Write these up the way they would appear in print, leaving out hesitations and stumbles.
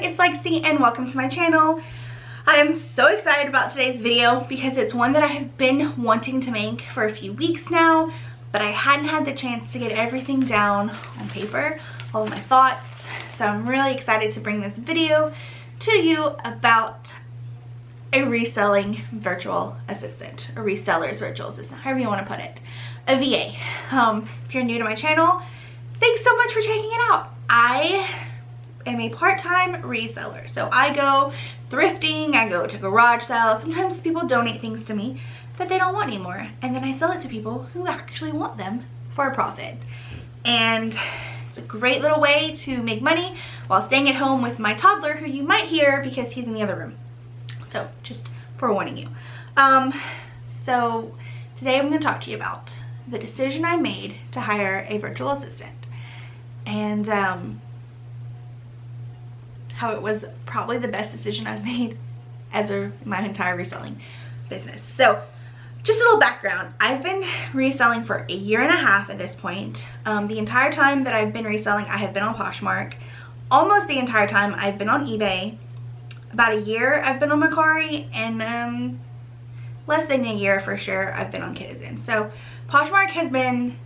it's Lexi and welcome to my channel. I am so excited about today's video because it's one that I have been wanting to make for a few weeks now, but I hadn't had the chance to get everything down on paper, all of my thoughts. So I'm really excited to bring this video to you about a reselling virtual assistant, a reseller's virtual assistant, however you want to put it, a VA. If you're new to my channel, thanks so much for checking it out. I am a part-time reseller. So I go thrifting, I go to garage sales. Sometimes people donate things to me that they don't want anymore, and then I sell it to people who actually want them for a profit. And it's a great little way to make money while staying at home with my toddler, who you might hear because he's in the other room. So just forewarning you. So today I'm going to talk to you about the decision I made to hire a virtual assistant, and how it was probably the best decision I've made as my entire reselling business. So just a little background. I've been reselling for a year and a half at this point. The entire time that I've been reselling, I have been on Poshmark. Almost the entire time I've been on eBay. About a year I've been on Mercari, and less than a year for sure I've been on Kidizen. So Poshmark has been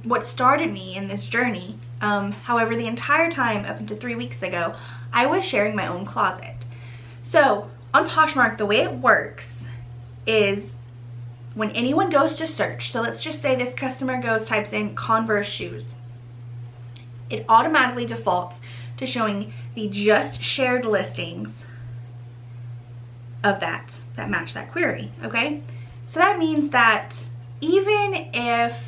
what started me in this journey. However, the entire time up until 3 weeks ago, I was sharing my own closet. So on Poshmark, the way it works is when anyone goes to search, so let's just say this customer types in Converse shoes, it automatically defaults to showing the just shared listings of that match that query, okay? So that means that even if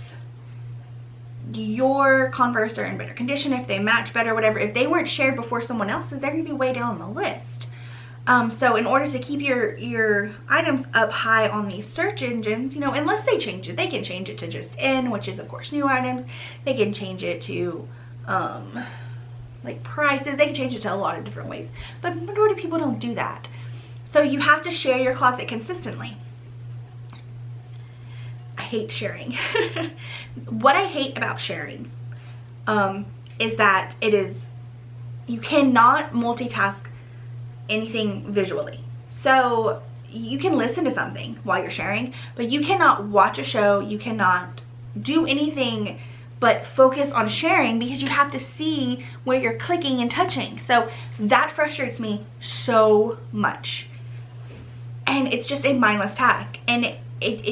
your Converse are in better condition, if they match better, whatever, if they weren't shared before someone else's, they're going to be way down on the list. So in order to keep your items up high on these search engines, you know, unless they change it, they can change it to just in, which is of course new items. They can change it to like prices. They can change it to a lot of different ways, but majority of people don't do that. So you have to share your closet consistently. I hate sharing. What I hate about sharing is that you cannot multitask anything visually. So you can listen to something while you're sharing, but you cannot watch a show, you cannot do anything but focus on sharing because you have to see where you're clicking and touching. So that frustrates me so much. And it's just a mindless task, and I hate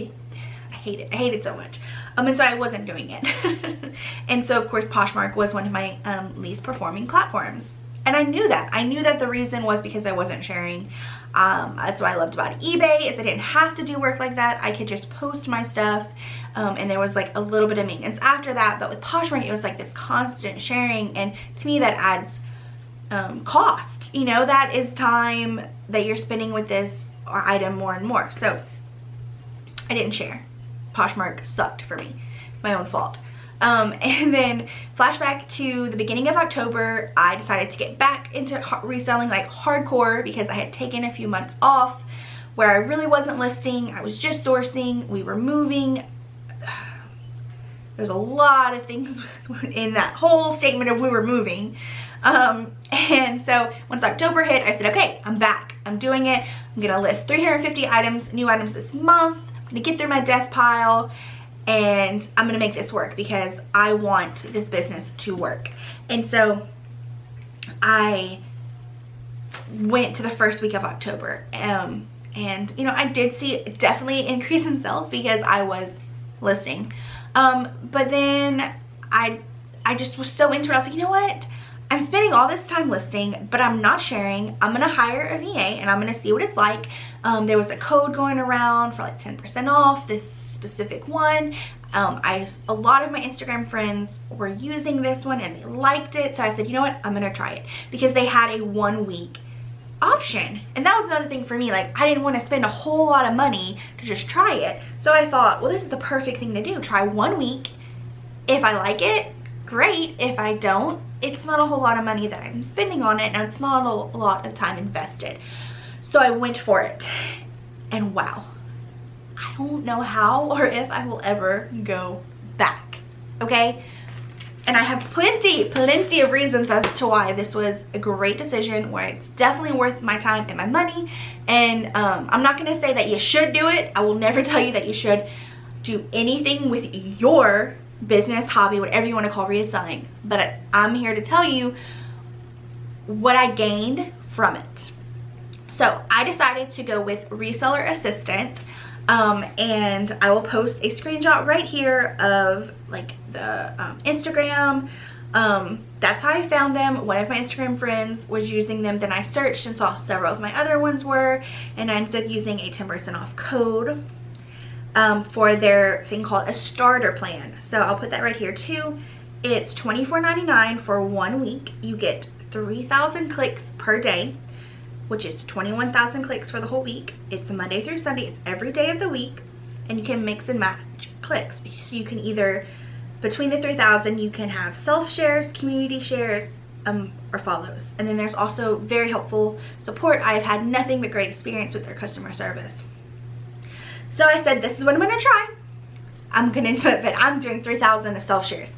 it. I hate it so much. And so I wasn't doing it. And so of course Poshmark was one of my least performing platforms. And I knew that. I knew that the reason was because I wasn't sharing. That's what I loved about eBay, is I didn't have to do work like that. I could just post my stuff, and there was like a little bit of maintenance after that. But with Poshmark, it was like this constant sharing, and to me that adds cost. You know, that is time that you're spending with this item more and more. So I didn't share. Poshmark sucked for me. My own fault. And then flashback to the beginning of October, I decided to get back into reselling like hardcore because I had taken a few months off where I really wasn't listing. I was just sourcing. We were moving. There's a lot of things in that whole statement of we were moving. And so once October hit, I said, okay, I'm back. I'm doing it. I'm going to list 350 items, new items this month. I'm going to get through my death pile, and I'm going to make this work because I want this business to work. And so I went to the first week of October, and you know, I did see definitely an increase in sales because I was listing. But then I just was so into it. I was like, you know what? I'm spending all this time listing, but I'm not sharing. I'm going to hire a VA and I'm going to see what it's like. There was a code going around for like 10% off this specific one. A lot of my Instagram friends were using this one and they liked it. So I said, you know what? I'm going to try it because they had a 1 week option. And that was another thing for me. Like, I didn't want to spend a whole lot of money to just try it. So I thought, well, this is the perfect thing to do. Try 1 week. If I like it, great. If I don't, it's not a whole lot of money that I'm spending on it, and it's not a lot of time invested. So I went for it, and wow, I don't know how or if I will ever go back. Okay, And I have plenty of reasons as to why this was a great decision, where it's definitely worth my time and my money. And I'm not going to say that you should do it. I will never tell you that you should do anything with your business, hobby, whatever you want to call reselling. But I'm here to tell you what I gained from it. So I decided to go with Reseller Assistant. And I will post a screenshot right here of like the Instagram. That's how I found them. One of my Instagram friends was using them, then I searched and saw several of my other ones were, and I ended up using a 10% off code for their thing called a starter plan. So I'll put that right here too. It's $24.99 for 1 week. You get 3,000 clicks per day, which is 21,000 clicks for the whole week. It's Monday through Sunday. It's every day of the week, and you can mix and match clicks. So you can either, between the 3,000, you can have self-shares, community shares, or follows. And then there's also very helpful support. I've had nothing but great experience with their customer service. So I said, this is what I'm gonna try. But I'm doing 3,000 of self-shares.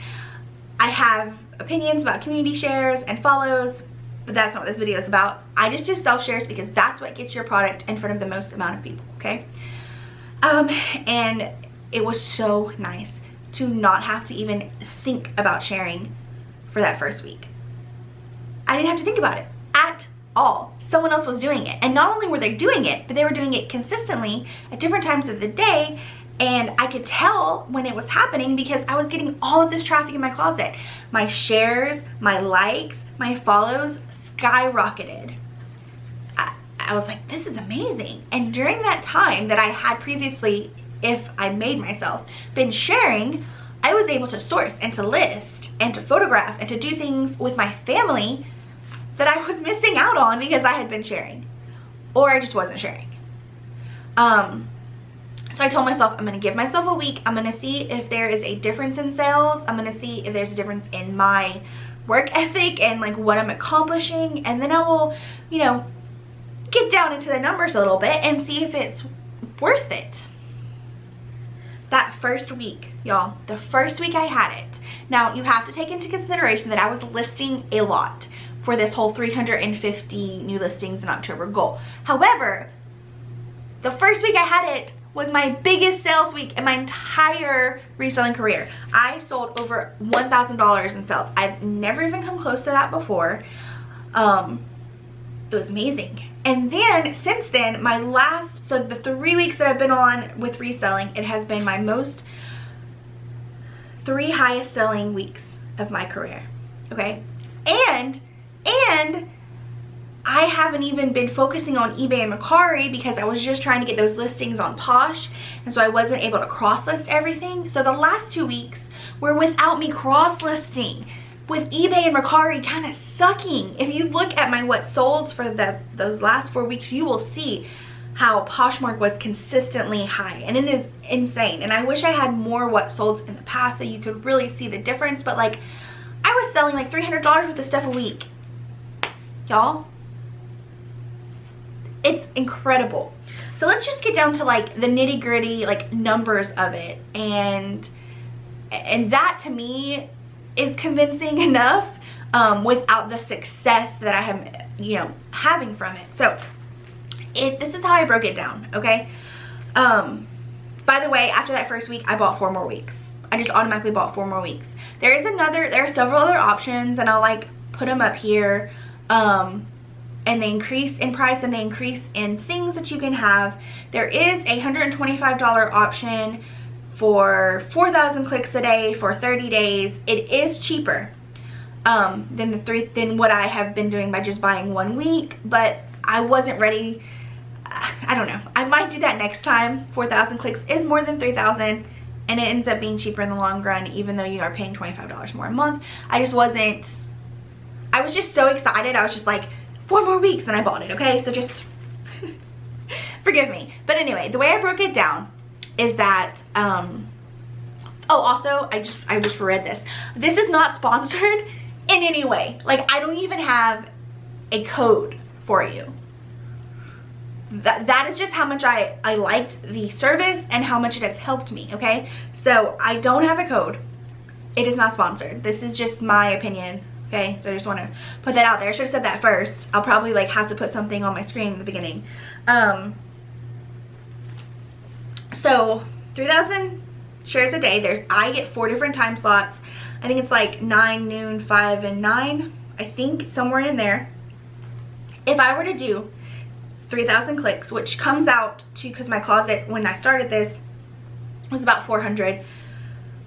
I have opinions about community shares and follows, but that's not what this video is about. I just do self-shares because that's what gets your product in front of the most amount of people, okay? And it was so nice to not have to even think about sharing for that first week. I didn't have to think about it at all. Someone else was doing it. And not only were they doing it, but they were doing it consistently at different times of the day. And I could tell when it was happening because I was getting all of this traffic in my closet. My shares, my likes, my follows skyrocketed. I was like, this is amazing. And during that time that I had previously, if I made myself, been sharing, I was able to source and to list and to photograph and to do things with my family that I was missing out on because I had been sharing, or I just wasn't sharing. So I told myself, I'm going to give myself a week. I'm going to see if there is a difference in sales. I'm going to see if there's a difference in my work ethic and like what I'm accomplishing. And then I will, you know, get down into the numbers a little bit and see if it's worth it. That first week, y'all, the first week I had it. Now, you have to take into consideration that I was listing a lot for this whole 350 new listings in October goal. However, the first week I had it was my biggest sales week in my entire reselling career. I sold over $1,000 in sales. I've never even come close to that before. It was amazing. And then since then, so the 3 weeks that I've been on with reselling, it has been my three highest selling weeks of my career. Okay, and I haven't even been focusing on eBay and Mercari because I was just trying to get those listings on Posh, and so I wasn't able to cross-list everything. So the last 2 weeks were without me cross-listing, with eBay and Mercari kind of sucking. If you look at my what sold for those last 4 weeks, you will see how Poshmark was consistently high, and it is insane. And I wish I had more what solds in the past so you could really see the difference, but like I was selling like $300 worth of stuff a week, y'all. It's incredible. So let's just get down to like the nitty gritty like numbers of it, and that to me is convincing enough without the success that I am, you know, having from it. So this is how I broke it down, okay? By the way, after that first week, I bought 4 more weeks. I just automatically bought 4 more weeks. There are several other options, and I'll like put them up here. And they increase in price and they increase in things that you can have. There is a $125 option for 4,000 clicks a day for 30 days. It is cheaper than what I have been doing by just buying 1 week, but I wasn't ready. I don't know. I might do that next time. 4,000 clicks is more than 3,000, and it ends up being cheaper in the long run, even though you are paying $25 more a month. I was just so excited. I was just like, 4 more weeks, and I bought it, okay? So just forgive me. But anyway, the way I broke it down is that also I just read this. This is not sponsored in any way. Like, I don't even have a code for you. That is just how much I liked the service and how much it has helped me, okay? So I don't have a code. It is not sponsored. This is just my opinion. Okay, so I just want to put that out there. I should have said that first. I'll probably like have to put something on my screen in the beginning. So 3,000 shares a day. I get 4 different time slots. I think it's like 9, noon, 5, and 9. I think somewhere in there. If I were to do 3,000 clicks, which comes out to, because my closet when I started this was about 400.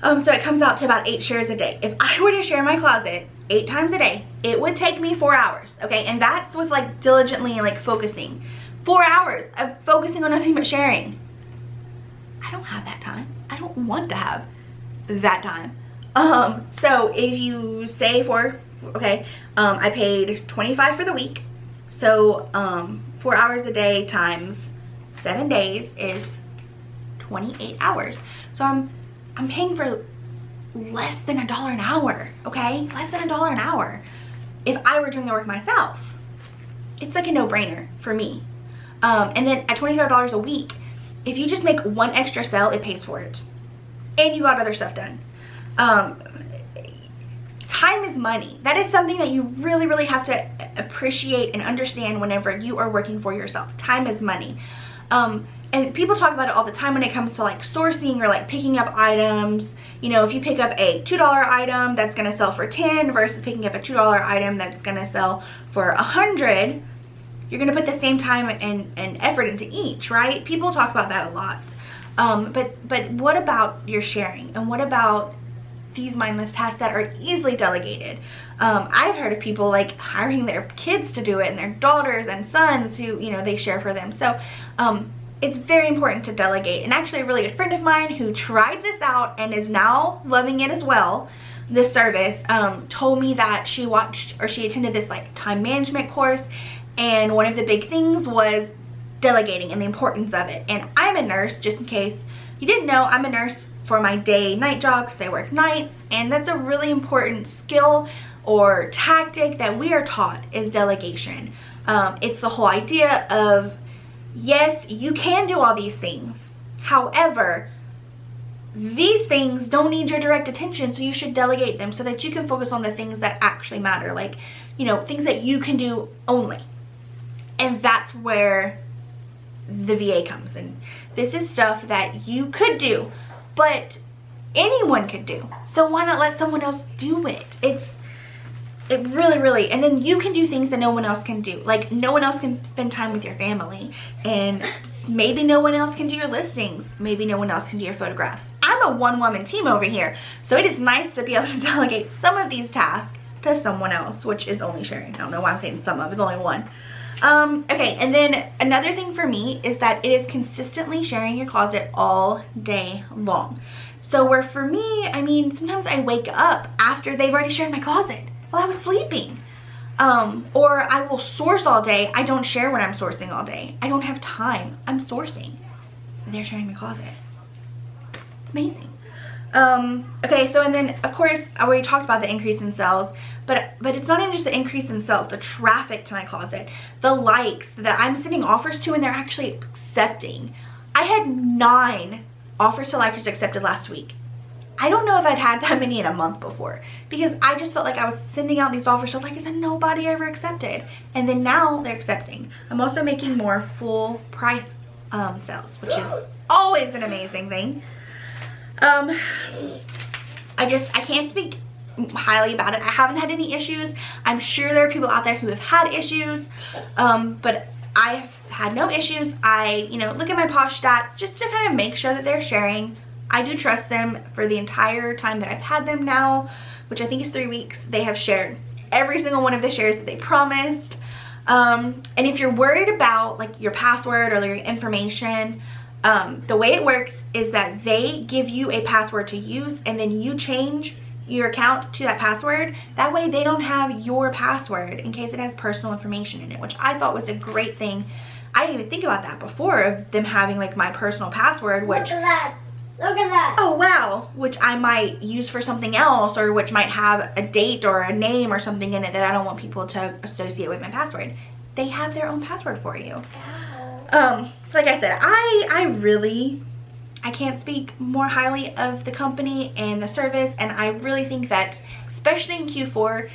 So it comes out to about 8 shares a day. If I were to share my closet 8 times a day, it would take me 4 hours, okay? And that's with like diligently like focusing. 4 hours of focusing on nothing but sharing. I don't have that time. I don't want to have that time. So if you say I paid $25 for the week. So 4 hours a day times 7 days is 28 hours. So I'm paying for less than $1 an hour, okay? Less than $1 an hour. If I were doing the work myself, it's like a no-brainer for me. And then at $25 a week, if you just make one extra sale, it pays for it. And you got other stuff done. Time is money. That is something that you really, really have to appreciate and understand whenever you are working for yourself. Time is money. And people talk about it all the time when it comes to like sourcing or like picking up items. You know, if you pick up a $2 item that's going to sell for 10 versus picking up a $2 item that's going to sell for 100, you're going to put the same time and effort into each, right? People talk about that a lot. But what about your sharing? And what about these mindless tasks that are easily delegated? I've heard of people like hiring their kids to do it, and their daughters and sons who, you know, they share for them. So it's very important to delegate. And actually a really good friend of mine who tried this out and is now loving it as well, this service, told me that she attended this like time management course, and one of the big things was delegating and the importance of it. And I'm a nurse, just in case you didn't know, I'm a nurse for my night job because I work nights, and that's a really important skill or tactic that we are taught is delegation. It's the whole idea of, yes, you can do all these things. However, these things don't need your direct attention, so you should delegate them so that you can focus on the things that actually matter, like, you know, things that you can do only. And that's where the VA comes in. This is stuff that you could do, but anyone could do. So why not let someone else do it? It really, and then you can do things that no one else can do. Like, no one else can spend time with your family, and maybe no one else can do your listings. Maybe no one else can do your photographs. I'm a one-woman team over here, so it is nice to be able to delegate some of these tasks to someone else, which is only sharing. I don't know why I'm saying some of, it's only one. Okay, and then another thing for me is that it is consistently sharing your closet all day long. So where for me, I mean, sometimes I wake up after they've already shared my closet while I was sleeping. Or I will source all day. I don't share when I'm sourcing all day. I don't have time. I'm sourcing. They're sharing my closet. It's amazing. Okay, so and then of course I already talked about the increase in sales, but it's not even just the increase in sales, the traffic to my closet, the likes that I'm sending offers to and they're actually accepting. I had 9 offers to likers accepted last week. I don't know if I'd had that many in a month before, because I just felt like I was sending out these offers to likers and nobody ever accepted. And then now they're accepting. I'm also making more full price sales, which is always an amazing thing. I can't speak highly about it. I haven't had any issues. I'm sure there are people out there who have had issues, but I've had no issues. I, you know, look at my Posh stats just to kind of make sure that they're sharing. I do trust them. For the entire time that I've had them now, which I think is 3 weeks, they have shared every single one of the shares that they promised. And if you're worried about like your password or your information, the way it works is that they give you a password to use, and then you change your account to that password. That way they don't have your password in case it has personal information in it, which I thought was a great thing. I didn't even think about that before, of them having like my personal password, which, look at that, oh wow, which I might use for something else, or which might have a date or a name or something in it that I don't want people to associate with my password. They have their own password for you. Like I said, I I can't speak more highly of the company and the service, and I really think that, especially in Q4,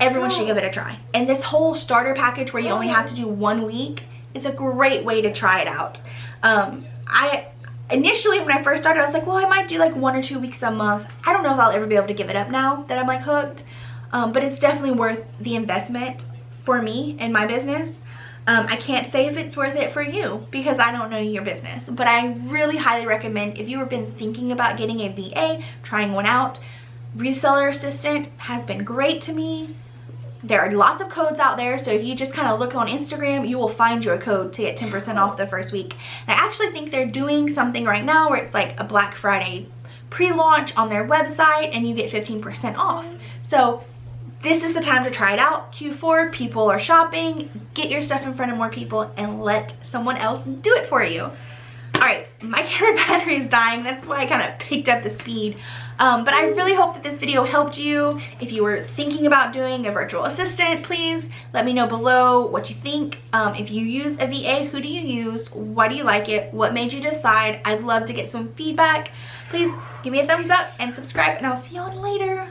everyone should give it a try. And this whole starter package where you only have to do 1 week is a great way to try it out. Initially, when I first started, I was like, well, I might do like 1 or 2 weeks a month. I don't know if I'll ever be able to give it up now that I'm like hooked. But it's definitely worth the investment for me and my business. I can't say if it's worth it for you because I don't know your business. But I really highly recommend, if you have been thinking about getting a VA, trying one out, Reseller Assistant has been great to me. There are lots of codes out there, so if you just kind of look on Instagram, you will find your code to get 10% off the first week. And I actually think they're doing something right now where it's like a Black Friday pre-launch on their website and you get 15% off. So this is the time to try it out. Q4, people are shopping. Get your stuff in front of more people and let someone else do it for you. Alright, my camera battery is dying. That's why I kind of picked up the speed. But I really hope that this video helped you. If you were thinking about doing a virtual assistant, please let me know below what you think. If you use a VA, who do you use? Why do you like it? What made you decide? I'd love to get some feedback. Please give me a thumbs up and subscribe, and I'll see y'all later.